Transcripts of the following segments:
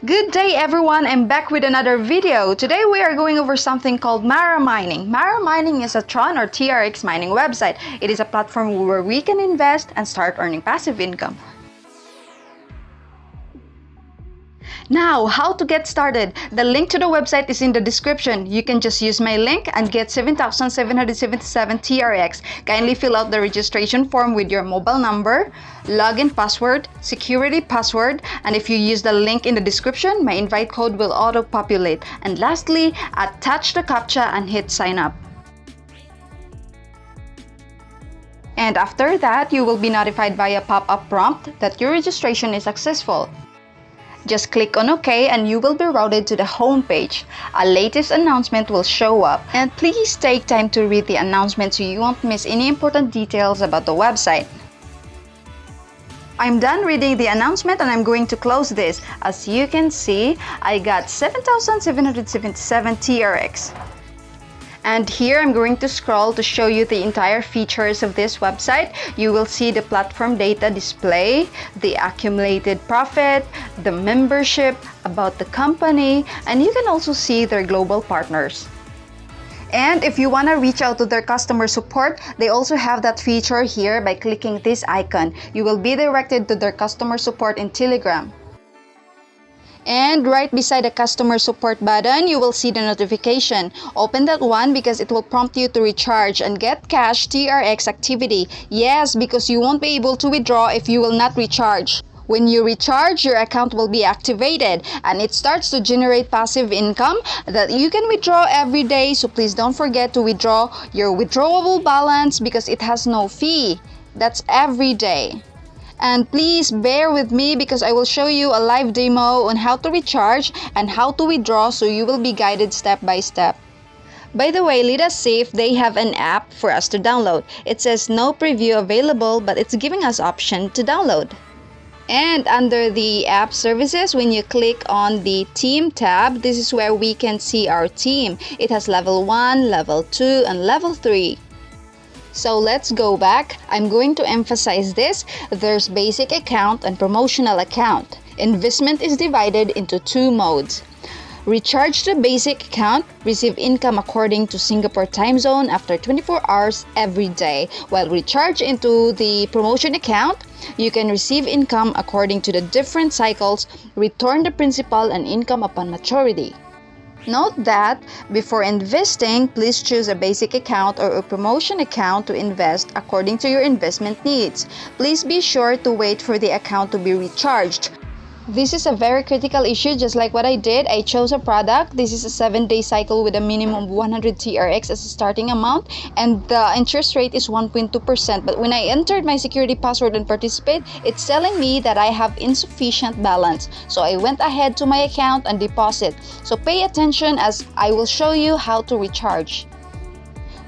Good day everyone, I'm back with another video. Today we are going over something called Mara Mining. Mara Mining is a Tron or TRX mining website. It is a platform where we can invest and start earning passive income. Now, how to get started? The link to the website is in the description. You can just use my link and get 7,777 TRX. Kindly fill out the registration form with your mobile number, login password, security password, and if you use the link in the description, my invite code will auto-populate. And lastly, attach the CAPTCHA and hit sign up. And after that, you will be notified by a pop-up prompt that your registration is successful. Just click on OK and you will be routed to the home page. A latest announcement will show up, and please take time to read the announcement so you won't miss any important details about the website. I'm done reading the announcement and I'm going to close this. As you can see, I got 7,777 TRX. And here I'm going to scroll to show you the entire features of this website. You will see the platform data display, the accumulated profit, the membership, about the company, and you can also see their global partners. And if you want to reach out to their customer support, they also have that feature here by clicking this icon. You will be directed to their customer support in Telegram. And right beside the customer support button, you will see the notification. Open that one because it will prompt you to recharge and get cash TRX activity. Yes, because you won't be able to withdraw if you will not recharge. When you recharge, your account will be activated and it starts to generate passive income that you can withdraw every day. So please don't forget to withdraw your withdrawable balance because it has no fee. That's every day. And please bear with me because I will show you a live demo on how to recharge and how to withdraw, so you will be guided step by step. By the way, let us see if they have an app for us to download. It says no preview available, but it's giving us option to download. And under the app services, when you click on the team tab, this is where we can see our team. It has level 1, level 2, and level 3. So let's go back. I'm going to emphasize this. There's basic account and promotional account. Investment is divided into two modes. Recharge the basic account, receive income according to Singapore time zone after 24 hours every day. While recharge into the promotion account, you can receive income according to the different cycles, return the principal and income upon maturity. Note that before investing, please choose a basic account or a promotion account to invest according to your investment needs. Please be sure to wait for the account to be recharged. This is a very critical issue, just like what I did. I chose a product. This is a 7-day cycle with a minimum of 100 TRX as a starting amount, and the interest rate is 1.2%. But when I entered my security password and participate, it's telling me that I have insufficient balance. So I went ahead to my account and deposit. So pay attention as I will show you how to recharge.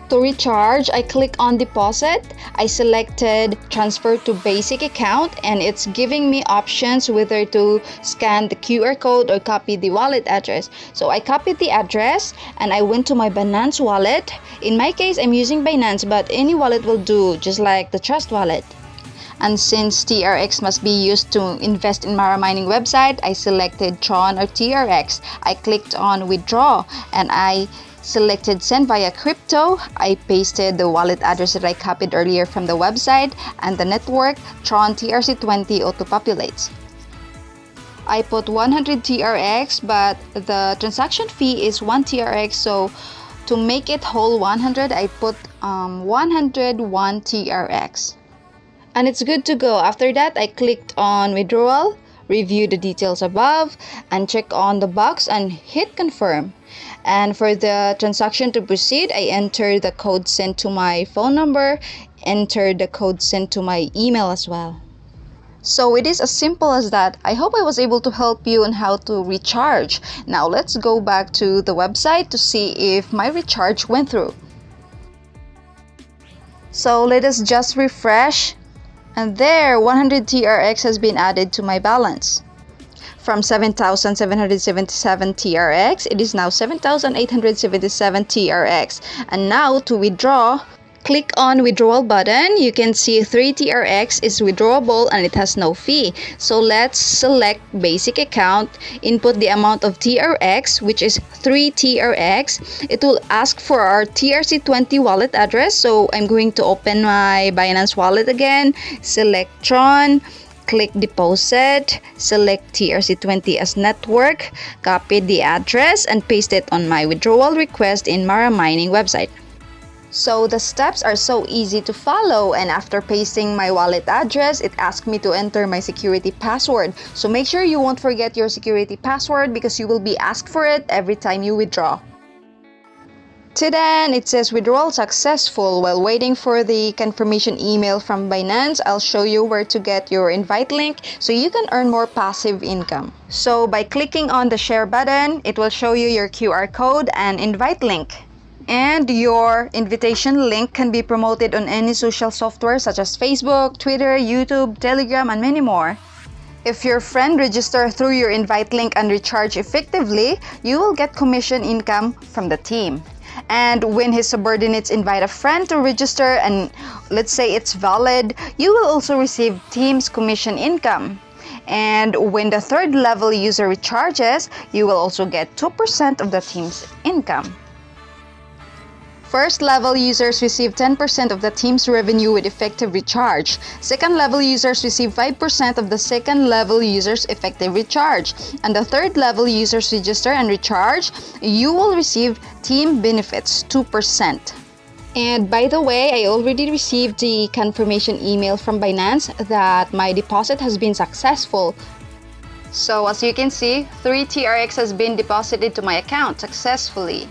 To recharge, I click on deposit. I selected transfer to basic account and it's giving me options whether to scan the QR code or copy the wallet address. So I copied the address and I went to my Binance wallet. In my case, I'm using Binance, but any wallet will do, just like the Trust wallet. And since TRX must be used to invest in Mara Mining website, I selected Tron or TRX. I clicked on withdraw and I selected send via crypto. I pasted the wallet address that I copied earlier from the website, and the network Tron TRC20 auto-populates. I put 100 TRX, but the transaction fee is 1 TRX, so to make it whole 100, I put 101 TRX. And it's good to go. After that, I clicked on withdrawal, review the details above, and check on the box and hit confirm. And for the transaction to proceed, I enter the code sent to my phone number, enter the code sent to my email as well. So it is as simple as that. I hope I was able to help you on how to recharge. Now let's go back to the website to see if my recharge went through. So let us just refresh. And there, 100 TRX has been added to my balance. From 7,777 TRX, it is now 7,877 TRX. And now to withdraw, Click on withdrawal button. You can see 3 TRX is withdrawable and it has no fee. So let's select basic account, input the amount of TRX, which is 3 TRX. It will ask for our TRC20 wallet address. So I'm going to open my Binance wallet again, select Tron, click deposit, select TRC20 as network, copy the address and paste it on my withdrawal request in Mara Mining website. So the steps are so easy to follow, and after pasting my wallet address, it asked me to enter my security password. So make sure you won't forget your security password because you will be asked for it every time you withdraw. Then it says withdrawal successful. While waiting for the confirmation email from Binance, I'll show you where to get your invite link so you can earn more passive income. So by clicking on the share button, it will show you your QR code and invite link. And your invitation link can be promoted on any social software such as Facebook, Twitter, YouTube, Telegram, and many more. If your friend registers through your invite link and recharge effectively, you will get commission income from the team. And when his subordinates invite a friend to register and let's say it's valid, you will also receive team's commission income. And when the third level user recharges, you will also get 2% of the team's income. First level users receive 10% of the team's revenue with effective recharge. Second level users receive 5% of the second level users' effective recharge. And the third level users register and recharge, you will receive team benefits 2%. And by the way, I already received the confirmation email from Binance that my deposit has been successful. So as you can see, 3 TRX has been deposited to my account successfully.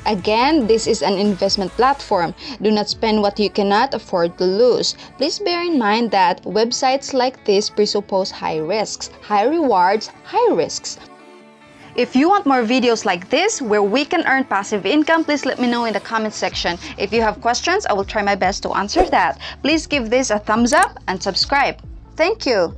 Again, this is an investment platform. Do not spend what you cannot afford to lose. Please bear in mind that websites like this presuppose high risks, high rewards, high risks. If you want more videos like this where we can earn passive income, please let me know in the comment section. If you have questions, I will try my best to answer that. Please give this a thumbs up and subscribe. Thank you.